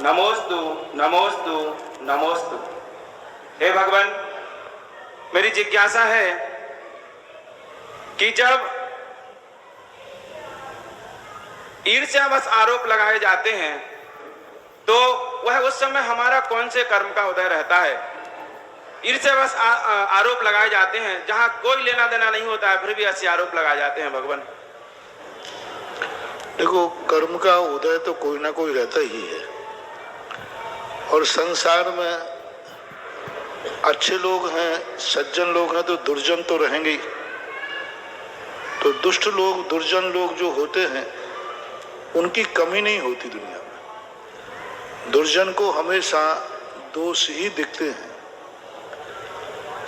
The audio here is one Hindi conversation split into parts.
नमोस्तु नमोस्तु नमोस्तु। हे भगवान, मेरी जिज्ञासा है कि जब ईर्ष्यावश आरोप लगाए जाते हैं तो वह उस समय हमारा कौन से कर्म का उदय रहता है? ईर्ष्यावश आरोप लगाए जाते हैं जहां कोई लेना देना नहीं होता है, फिर भी ऐसे आरोप लगाए जाते हैं भगवान। देखो, कर्म का उदय तो कोई ना कोई रहता ही है, और संसार में अच्छे लोग हैं, सज्जन लोग हैं, तो दुर्जन तो रहेंगे ही। तो दुष्ट लोग, दुर्जन लोग जो होते हैं उनकी कमी नहीं होती दुनिया में। दुर्जन को हमेशा दोष ही दिखते हैं।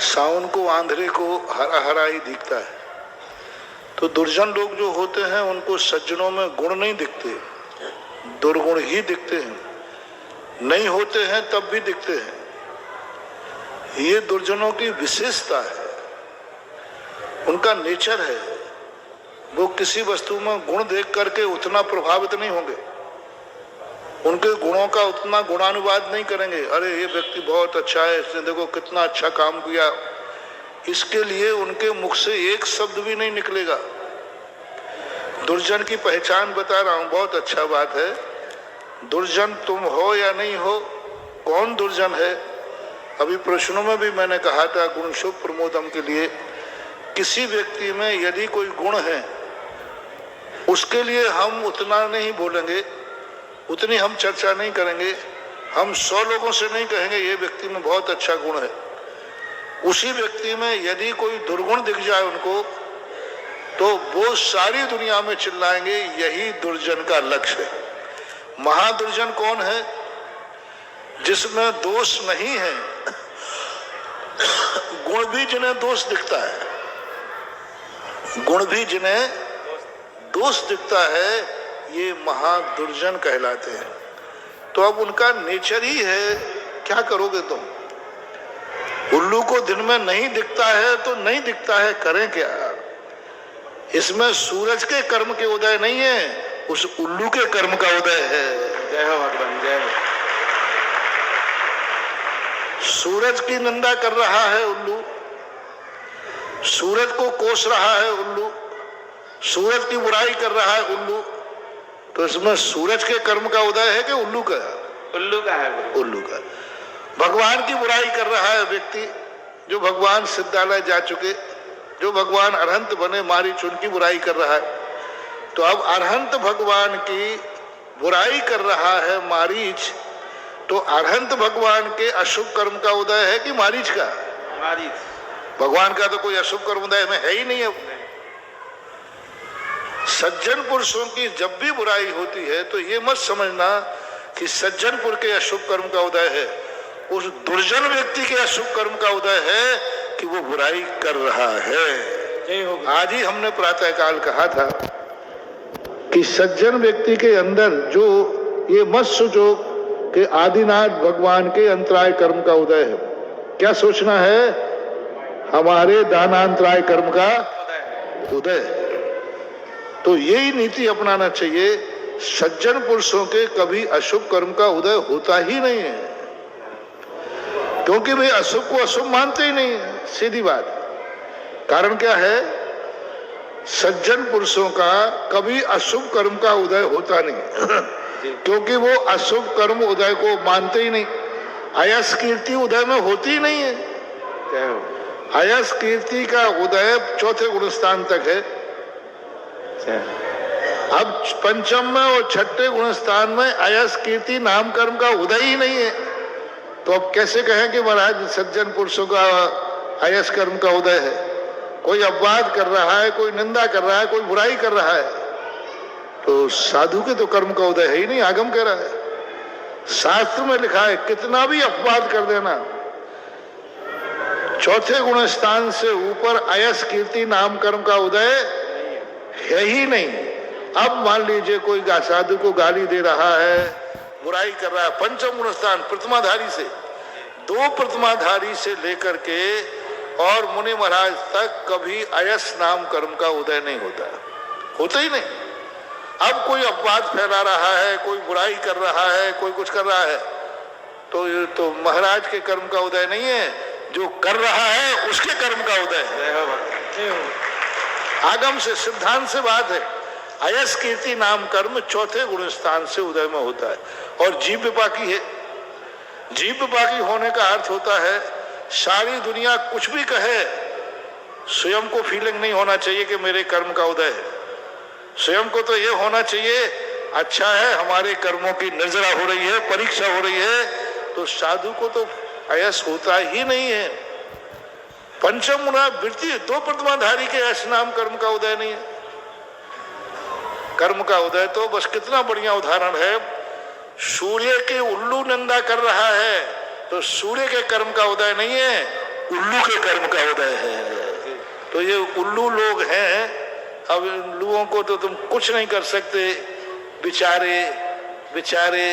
सावन को आंधरे को हरा हरा ही दिखता है। तो दुर्जन लोग जो होते हैं उनको सज्जनों में गुण नहीं दिखते, दुर्गुण ही दिखते हैं। नहीं होते हैं तब भी दिखते हैं। ये दुर्जनों की विशेषता है, उनका नेचर है। वो किसी वस्तु में गुण देख करके उतना प्रभावित नहीं होंगे, उनके गुणों का उतना गुणानुवाद नहीं करेंगे। अरे ये व्यक्ति बहुत अच्छा है, इसने देखो कितना अच्छा काम किया, इसके लिए उनके मुख से एक शब्द भी नहीं निकलेगा। दुर्जन की पहचान बता रहा हूं, बहुत अच्छा बात है। दुर्जन तुम हो या नहीं हो, कौन दुर्जन है? अभी प्रश्नों में भी मैंने कहा था, गुण शुभ प्रमोदम के लिए किसी व्यक्ति में यदि कोई गुण है उसके लिए हम उतना नहीं बोलेंगे, उतनी हम चर्चा नहीं करेंगे। हम 100 लोगों से नहीं कहेंगे ये व्यक्ति में बहुत अच्छा गुण है। उसी व्यक्ति में यदि कोई दुर्गुण दिख जाए उनको, तो वो सारी दुनिया में चिल्लाएंगे यही दुर्जन का लक्ष्य है। महादुर्जन कौन है? जिसमें दोष नहीं है, गुण भी जिन्हें दोष दिखता है, गुण भी जिन्हें दोष दिखता है, ये महादुर्जन कहलाते हैं। तो अब उनका नेचर ही है, क्या करोगे तुम? उल्लू को दिन में नहीं दिखता है तो नहीं दिखता है, करें क्या? इसमें सूरज के कर्म के उदय नहीं है, उस उल्लू के कर्म का उदय है। जय हो भगवान, जय हो। सूरज की निंदा कर रहा है उल्लू, सूरज को कोस रहा है उल्लू, सूरज की बुराई कर रहा है उल्लू। तो इसमें सूरज के कर्म का उदय है कि उल्लू का? उल्लू का है। उल्लू का। भगवान की बुराई कर रहा है व्यक्ति, जो भगवान सिद्धालय जा चुके, जो भगवान अरहंत बने, मारीच उनकी बुराई कर रहा है। तो अब अरहंत भगवान की बुराई कर रहा है मारीच, तो अरहंत भगवान के अशुभ कर्म का उदय है कि मारीच का? मारीच। भगवान का तो कोई अशुभ कर्म उदय में है ही नहीं है। सज्जन पुरुषों की जब भी बुराई होती है तो ये मत समझना कि सज्जन पुरुष के अशुभ कर्म का उदय है, उस दुर्जन व्यक्ति के अशुभ कर्म का उदय है कि वो बुराई कर रहा है। आज ही हमने प्रातःकाल कहा था कि सज्जन व्यक्ति के अंदर जो, ये मत सोचो कि आदिनाथ भगवान के अंतराय कर्म का उदय है। क्या सोचना है? हमारे दानांतराय कर्म का उदय है। तो यही नीति अपनाना चाहिए। सज्जन पुरुषों के कभी अशुभ कर्म का उदय होता ही नहीं है, क्योंकि वे अशुभ को अशुभ मानते ही नहीं है, सीधी बात। कारण क्या है? सज्जन पुरुषों का कभी अशुभ कर्म का उदय होता नहीं क्योंकि वो अशुभ कर्म उदय को मानते ही नहीं। अयस कीर्ति उदय में होती ही नहीं है। अयस कीर्ति का उदय 4थे गुणस्थान तक है। अब पंचम में और 6ठे गुणस्थान में अयस कीर्ति नाम कर्म का उदय ही नहीं है। तो अब कैसे कहें कि महाराज सज्जन पुरुषों का अयस कर्म का उदय है? कोई अपवाद कर रहा है, कोई निंदा कर रहा है, कोई बुराई कर रहा है, तो साधु के तो कर्म का उदय है ही नहीं। आगम कह रहा है, शास्त्र में लिखा है, कितना भी अपवाद कर देना, 4थे गुणस्थान से ऊपर अयस कीर्ति नाम कर्म का उदय है ही नहीं। अब मान लीजिए कोई साधु को गाली दे रहा है, बुराई कर रहा है, पंचम गुणस्थान प्रतिमाधारी से, 2 प्रतिमाधारी से लेकर के और मुनि महाराज तक कभी अयस नाम कर्म का उदय नहीं होता, होता ही नहीं। अब कोई अपवाद फैला रहा है, कोई बुराई कर रहा है, कोई कुछ कर रहा है, तो ये तो महाराज के कर्म का उदय नहीं है, जो कर रहा है उसके कर्म का उदय है। जय हो भगवान। आगम से, सिद्धांत से बात है। अयस कीर्ति नाम कर्म चौथे गुण स्थान से उदय में होता है। और जीव विपाकी है। जीव विपाकी होने का अर्थ होता है सारी दुनिया कुछ भी कहे, स्वयं को फीलिंग नहीं होना चाहिए कि मेरे कर्म का उदय है। स्वयं को तो ये होना चाहिए अच्छा है, हमारे कर्मों की नजरा हो रही है, परीक्षा हो रही है। तो साधु को तो अयस होता ही नहीं है। पंचम गुणा वृत्ति, दो प्रतिमाधारी के ऐसे नाम कर्म का उदय नहीं है। कर्म का उदय तो बस कितना बढ़िया उदाहरण है, सूर्य के उल्लू निंदा कर रहा है तो सूर्य के कर्म का उदय नहीं है, उल्लू के कर्म का उदय है। तो ये उल्लू लोग हैं, अब इन उल्लुओं को तो तुम कुछ नहीं कर सकते। बेचारे बेचारे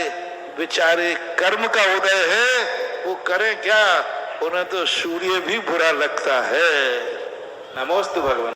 बेचारे कर्म का उदय है, वो करें क्या, उन्हें तो सूर्य भी बुरा लगता है। नमोस्तु भगवान।